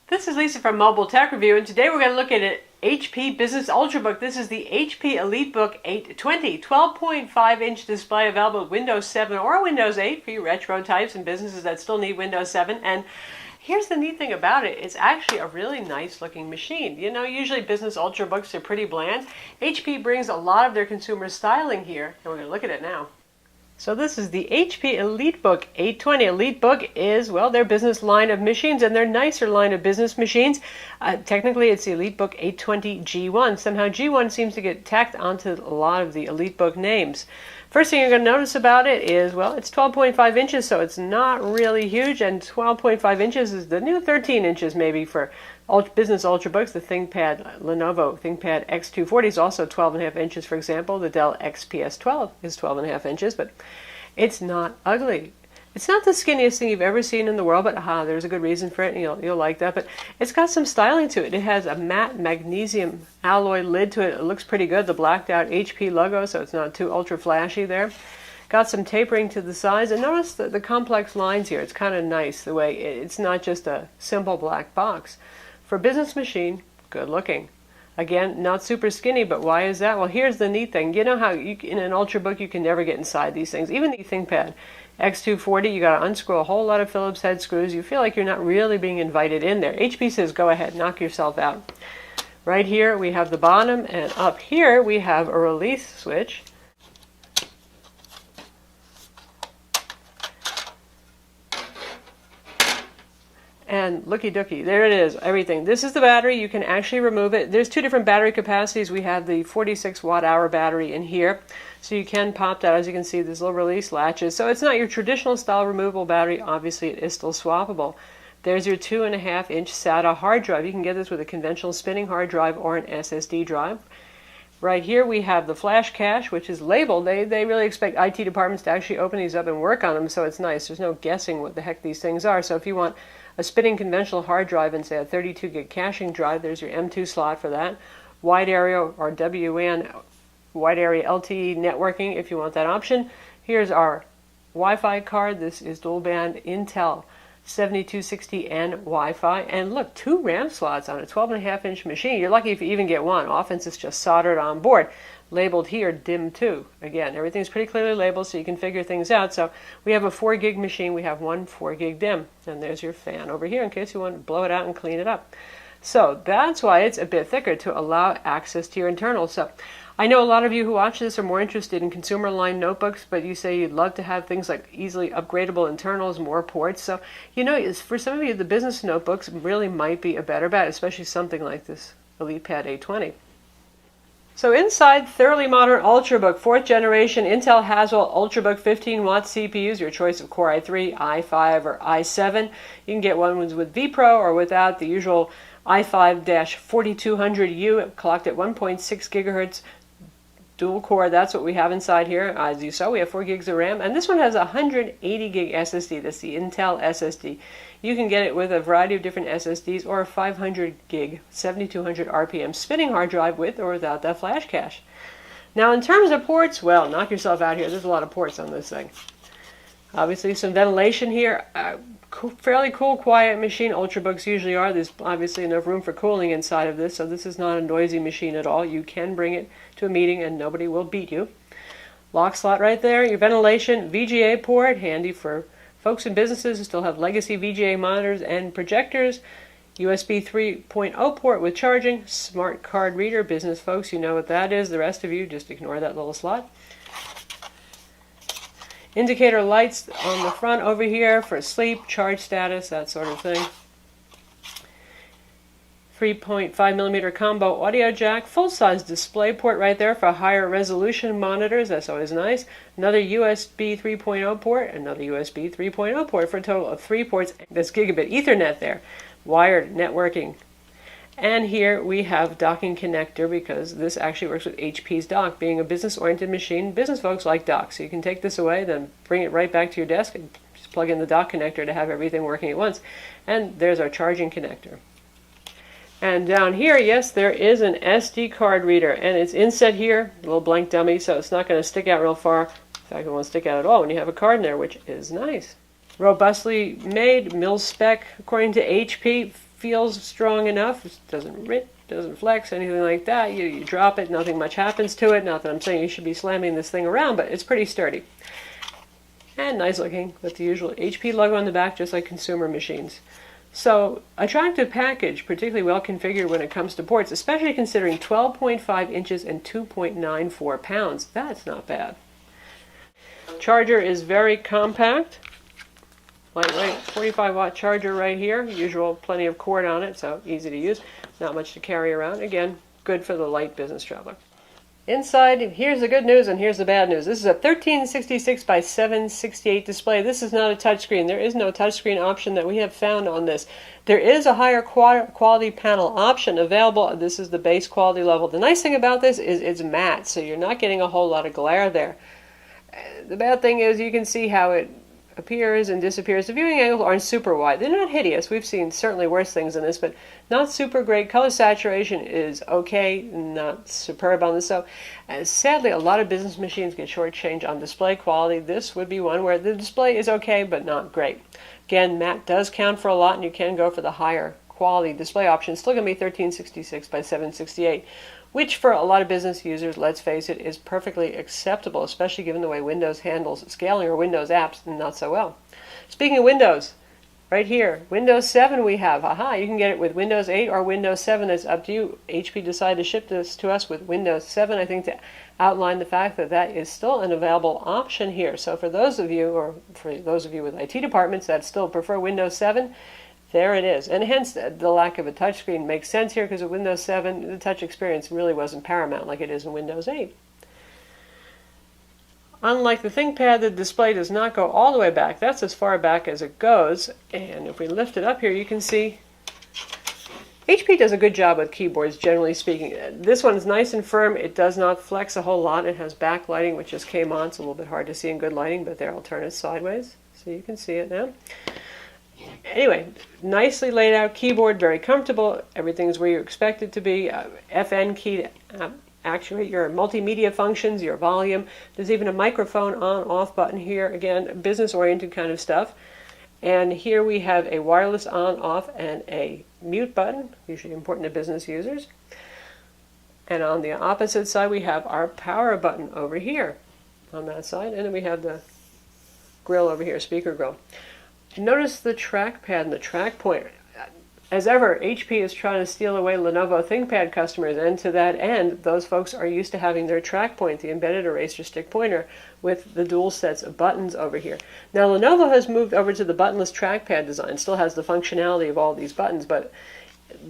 This is Lisa from Mobile Tech Review, and today we're going to look at an HP Business Ultrabook. This is the HP EliteBook 820, 12.5-inch display available with Windows 7 or Windows 8 for you retro types and businesses that still need Windows 7. And here's the neat thing about it. It's actually a really nice looking machine. You know, usually business Ultrabooks are pretty bland. HP brings a lot of their consumer styling here, and we're going to look at it now. So this is the HP EliteBook 820. EliteBook is, well, their business line of machines and their nicer line of business machines. Technically, it's the EliteBook 820 G1. Somehow G1 seems to get tacked onto a lot of the EliteBook names. First thing you're going to notice about it is, well, it's 12.5 inches, so it's not really huge, and 12.5 inches is the new 13 inches maybe for business Ultrabooks. The ThinkPad, Lenovo ThinkPad X240 is also 12.5 inches, for example. The Dell XPS 12 is 12.5 inches, but it's not ugly. It's not the skinniest thing you've ever seen in the world, but there's a good reason for it, and you'll like that. But it's got some styling to it. It has a matte magnesium alloy lid to it. It looks pretty good. The blacked out HP logo, so it's not too ultra flashy there. Got some tapering to the sides, and notice the complex lines here. It's kind of nice the way it's not just a simple black box. For a business machine, good looking. Again, not super skinny, but why is that? Well, here's the neat thing. You know how in an Ultrabook you can never get inside these things. Even the ThinkPad X240, you got to unscrew a whole lot of Phillips head screws. You feel like you're not really being invited in there. HP says, go ahead, knock yourself out. Right here we have the bottom, and up here we have a release switch. And looky dooky, there it is, everything. This is the battery. You can actually remove it. There's two different battery capacities. We have the 46 watt-hour battery in here. So you can pop that. As you can see, there's little release latches. So it's not your traditional style removable battery. Obviously, it is still swappable. There's your 2.5-inch SATA hard drive. You can get this with a conventional spinning hard drive or an SSD drive. Right here we have the flash cache, which is labeled. They really expect IT departments to actually open these up and work on them, so it's nice. There's no guessing what the heck these things are. So if you want a spinning conventional hard drive and say a 32 gig caching drive, there's your M2 slot for that. Wide area or WAN, wide area LTE networking if you want that option. Here's our Wi-Fi card. This is dual band Intel 7260N Wi-Fi, and look, 2 RAM slots on a 12.5-inch machine. You're lucky if you even get one. Often it's just soldered on board. Labeled here DIMM 2. Again, everything's pretty clearly labeled so you can figure things out. So we have a 4 gig machine. We have one 4 gig DIMM, and there's your fan over here in case you want to blow it out and clean it up. So that's why it's a bit thicker, to allow access to your internals. So I know a lot of you who watch this are more interested in consumer line notebooks, but you say you'd love to have things like easily upgradable internals, more ports. So, you know, for some of you, the business notebooks really might be a better bet, especially something like this ElitePad 820. So inside, thoroughly modern Ultrabook, 4th generation Intel Haswell Ultrabook 15-watt CPUs, your choice of Core i3, i5, or i7. You can get one with vPro or without, the usual i5-4200U, clocked at 1.6 gigahertz. Dual core, that's what we have inside here. As you saw, we have 4 gigs of RAM, and this one has a 180 gig SSD. That's the Intel SSD. You can get it with a variety of different SSDs or a 500 gig, 7200 RPM spinning hard drive with or without that flash cache. Now, in terms of ports, well, knock yourself out here. There's a lot of ports on this thing. Obviously, some ventilation here. Fairly cool, quiet machine. Ultrabooks usually are. There's obviously enough room for cooling inside of this, so this is not a noisy machine at all. You can bring it to a meeting and nobody will beat you. Lock slot right there. Your ventilation, VGA port, handy for folks in businesses who still have legacy VGA monitors and projectors. USB 3.0 port with charging. Smart card reader. Business folks, you know what that is. The rest of you, just ignore that little slot. Indicator lights on the front over here for sleep, charge status, that sort of thing. 3.5mm combo audio jack, full-size display port right there for higher resolution monitors. That's always nice. Another USB 3.0 port, another USB 3.0 port for a total of 3 ports. That's gigabit Ethernet there, wired networking. And here we have docking connector, because this actually works with HP's dock. Being a business-oriented machine, business folks like docks. So you can take this away, then bring it right back to your desk and just plug in the dock connector to have everything working at once. And there's our charging connector. And down here, yes, there is an SD card reader, and it's inset here, a little blank dummy, so it's not going to stick out real far. In fact, it won't stick out at all when you have a card in there, which is nice. Robustly made, mil spec, according to HP. feels strong enough. It doesn't rip, doesn't flex, anything like that. You drop it, nothing much happens to it. Not that I'm saying you should be slamming this thing around, but it's pretty sturdy. And nice looking with the usual HP logo on the back, just like consumer machines. So, attractive package, particularly well configured when it comes to ports, especially considering 12.5 inches and 2.94 pounds. That's not bad. Charger is very compact. Lightweight, 45-watt charger right here. Usual, plenty of cord on it, so easy to use. Not much to carry around. Again, good for the light business traveler. Inside, here's the good news and here's the bad news. This is a 1366 by 768 display. This is not a touchscreen. There is no touchscreen option that we have found on this. There is a higher quality panel option available. This is the base quality level. The nice thing about this is it's matte, so you're not getting a whole lot of glare there. The bad thing is you can see how it appears and disappears. The viewing angles aren't super wide. They're not hideous. We've seen certainly worse things than this, but not super great. Color saturation is okay, not superb on this. So sadly, a lot of business machines get shortchanged on display quality. This would be one where the display is okay, but not great. Again, matte does count for a lot, and you can go for the higher quality display option. Still going to be 1366 by 768. Which for a lot of business users, let's face it, is perfectly acceptable, especially given the way Windows handles scaling or Windows apps not so well. Speaking of Windows, right here, Windows 7 we have. Aha, you can get it with Windows 8 or Windows 7. It's up to you. HP decided to ship this to us with Windows 7, I think, to outline the fact that that is still an available option here. So for those of you, or for those of you with IT departments that still prefer Windows 7, there it is. And hence the lack of a touchscreen makes sense here, because with Windows 7, the touch experience really wasn't paramount like it is in Windows 8. Unlike the ThinkPad, the display does not go all the way back. That's as far back as it goes. And if we lift it up here, you can see HP does a good job with keyboards, generally speaking. This one's nice and firm. It does not flex a whole lot. It has backlighting, which just came on. It's a little bit hard to see in good lighting, but there, I'll turn it sideways so you can see it now. Anyway, nicely laid out keyboard, very comfortable. Everything's where you expect it to be. FN key to actuate your multimedia functions, your volume. There's even a microphone on-off button here. Again, business-oriented kind of stuff. And here we have a wireless on-off and a mute button, usually important to business users. And on the opposite side, we have our power button over here on that side. And then we have the grill over here, speaker grill. Notice the trackpad and the track pointer. As ever, HP is trying to steal away Lenovo ThinkPad customers, and to that end, those folks are used to having their track point, the embedded eraser stick pointer, with the dual sets of buttons over here. Now, Lenovo has moved over to the buttonless trackpad design. Still has the functionality of all these buttons, but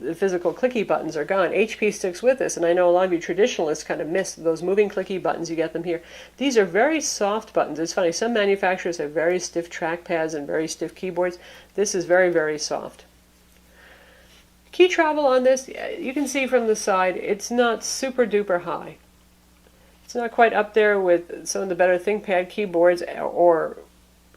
the physical clicky buttons are gone. HP sticks with this, and I know a lot of you traditionalists kind of miss those moving clicky buttons. You get them here. These are very soft buttons. It's funny, some manufacturers have very stiff trackpads and very stiff keyboards. This is very, very soft. Key travel on this, you can see from the side, it's not super duper high. It's not quite up there with some of the better ThinkPad keyboards or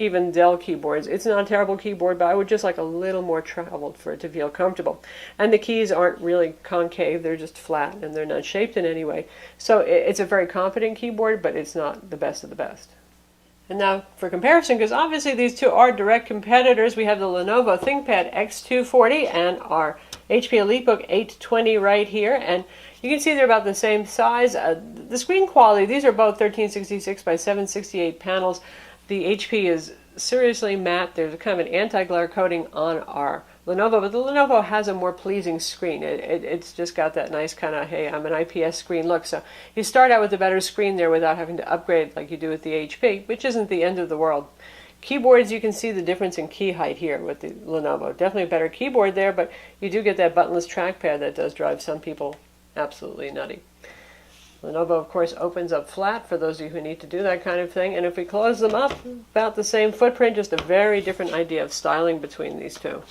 even Dell keyboards. It's not a terrible keyboard, but I would just like a little more traveled for it to feel comfortable. And the keys aren't really concave, they're just flat, and they're not shaped in any way. So it's a very confident keyboard, but it's not the best of the best. And now for comparison, because obviously these two are direct competitors, we have the Lenovo ThinkPad X240 and our HP EliteBook 820 right here. And you can see they're about the same size. The screen quality, these are both 1366 by 768 panels. The HP is seriously matte. There's a kind of an anti-glare coating on our Lenovo, but the Lenovo has a more pleasing screen. It's just got that nice kind of, hey, I'm an IPS screen look. So you start out with a better screen there without having to upgrade like you do with the HP, which isn't the end of the world. Keyboards, you can see the difference in key height here with the Lenovo. Definitely a better keyboard there, but you do get that buttonless trackpad that does drive some people absolutely nutty. Lenovo, of course, opens up flat for those of you who need to do that kind of thing. And if we close them up, about the same footprint, just a very different idea of styling between these two.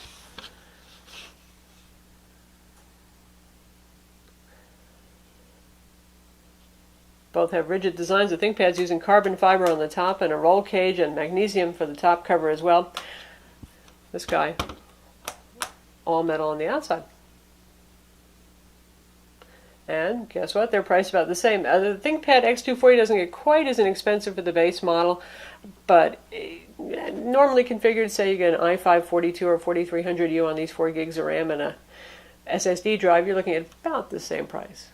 Both have rigid designs of ThinkPads using carbon fiber on the top and a roll cage and magnesium for the top cover as well. This guy, all metal on the outside. And guess what? They're priced about the same. The ThinkPad X240 doesn't get quite as inexpensive for the base model, but normally configured. Say you get an i5-42 or 4300U on these 4 gigs of RAM and a SSD drive, you're looking at about the same price.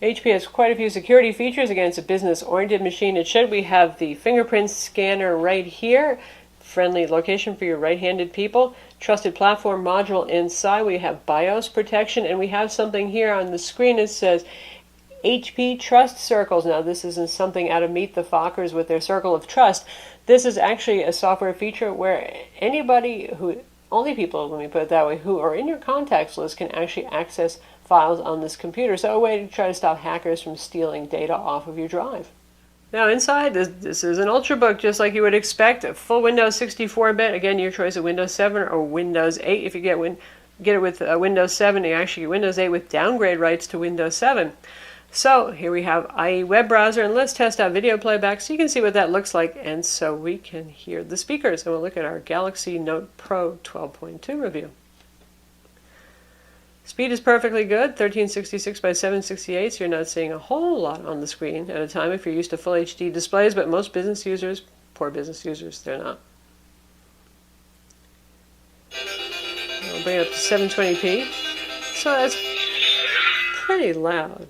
HP has quite a few security features. Again, it's a business-oriented machine. It should. We have the fingerprint scanner right here. Friendly location for your right-handed people. Trusted platform module inside. We have BIOS protection, and we have something here on the screen that says HP Trust Circles. Now, this isn't something out of Meet the Fockers with their Circle of Trust. This is actually a software feature where anybody only people, let me put it that way, who are in your contacts list can actually access files on this computer. So a way to try to stop hackers from stealing data off of your drive. Now inside, this is an Ultrabook, just like you would expect. A full Windows 64-bit. Again, your choice of Windows 7 or Windows 8. If you get it with Windows 7, you actually get Windows 8 with downgrade rights to Windows 7. So here we have IE web browser, and let's test out video playback so you can see what that looks like, and so we can hear the speakers. And we'll look at our Galaxy Note Pro 12.2 review. Speed is perfectly good, 1366 by 768, so you're not seeing a whole lot on the screen at a time if you're used to full HD displays, but most business users, poor business users, they're not. I'll bring it up to 720p, so that's pretty loud.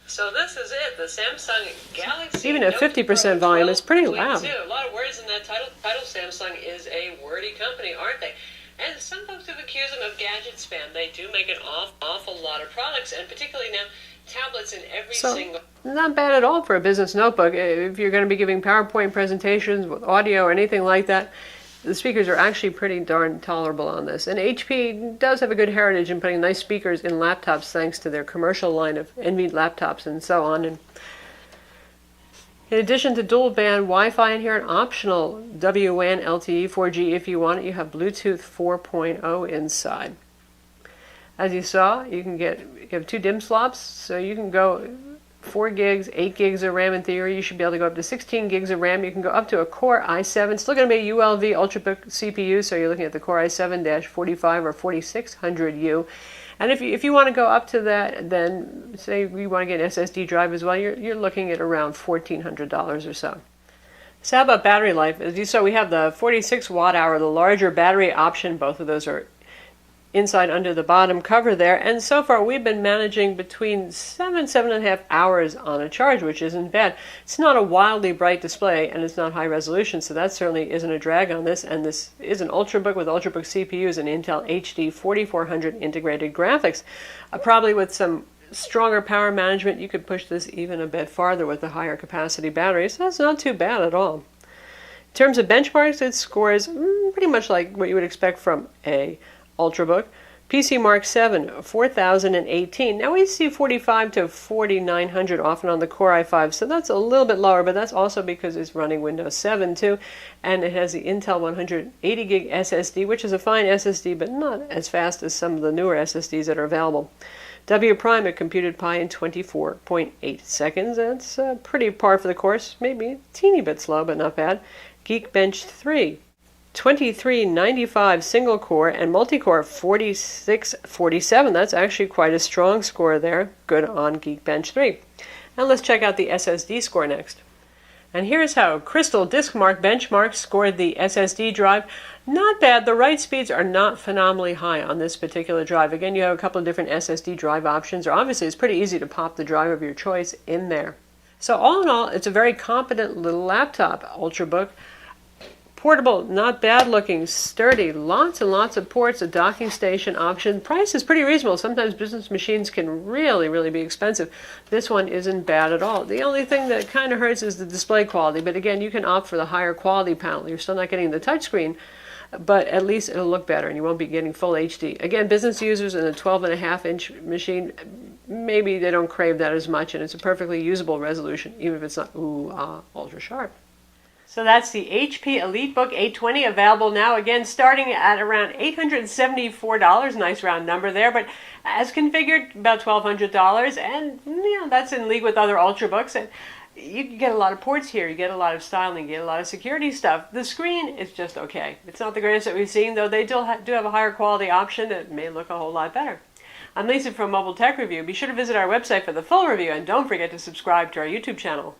So this is it, the Samsung Galaxy Even at 50% volume, it's pretty loud. A lot of words in that title. Samsung is a wordy company, aren't they? And some folks have accused them of gadget spam. They do make an awful lot of products, and particularly now, tablets in every single... Not bad at all for a business notebook. If you're going to be giving PowerPoint presentations with audio or anything like that, the speakers are actually pretty darn tolerable on this. And HP does have a good heritage in putting nice speakers in laptops thanks to their commercial line of Envy laptops and so on. And in addition to dual band Wi-Fi in here, an optional WWAN LTE 4G if you want it, you have Bluetooth 4.0 inside. As you saw, you have 2 DIMM slots, so you can go 4 gigs, 8 gigs of RAM in theory. You should be able to go up to 16 gigs of RAM. You can go up to a Core i7. It's still going to be a ULV Ultrabook CPU, so you're looking at the Core i7-45 or 4600U. And if you want to go up to that, then say you want to get an SSD drive as well, you're looking at around $1,400 or so. So how about battery life? As you saw, we have the 46 watt hour, the larger battery option. Both of those are inside under the bottom cover there, and so far we've been managing between 7.5 hours on a charge, which isn't bad. It's not a wildly bright display, and it's not high resolution, so that certainly isn't a drag on this. And this is an Ultrabook with Ultrabook CPUs and Intel HD 4400 integrated graphics. Probably with some stronger power management, you could push this even a bit farther with the higher capacity batteries. That's not too bad at all. In terms of benchmarks, it scores pretty much like what you would expect from a Ultrabook. PC Mark 7, 4018. Now we see 45 to 4900 often on the Core i5, so that's a little bit lower, but that's also because it's running Windows 7 too, and it has the Intel 180 gig SSD, which is a fine SSD, but not as fast as some of the newer SSDs that are available. W Prime at computed pi in 24.8 seconds. That's pretty par for the course, maybe a teeny bit slow, but not bad. Geekbench 3. 2395 single core and multi-core 4647. That's actually quite a strong score there. Good on Geekbench 3. And let's check out the SSD score next. And here's how Crystal Diskmark Benchmark scored the SSD drive. Not bad. The write speeds are not phenomenally high on this particular drive. Again, you have a couple of different SSD drive options. Or obviously, it's pretty easy to pop the drive of your choice in there. So all in all, it's a very competent little laptop, Ultrabook. Portable, not bad looking, sturdy, lots and lots of ports, a docking station option. Price is pretty reasonable. Sometimes business machines can really be expensive. This one isn't bad at all. The only thing that kind of hurts is the display quality, but again, you can opt for the higher quality panel. You're still not getting the touchscreen, but at least it'll look better and you won't be getting full HD. Again, business users in a 12.5-inch machine, maybe they don't crave that as much, and it's a perfectly usable resolution, even if it's not ultra sharp. So that's the HP EliteBook 820, available now, again, starting at around $874, nice round number there, but as configured, about $1,200, and yeah, that's in league with other Ultrabooks. And you can get a lot of ports here, you get a lot of styling, you get a lot of security stuff. The screen is just okay. It's not the greatest that we've seen, though they do have a higher quality option that may look a whole lot better. I'm Lisa from Mobile Tech Review. Be sure to visit our website for the full review, and don't forget to subscribe to our YouTube channel.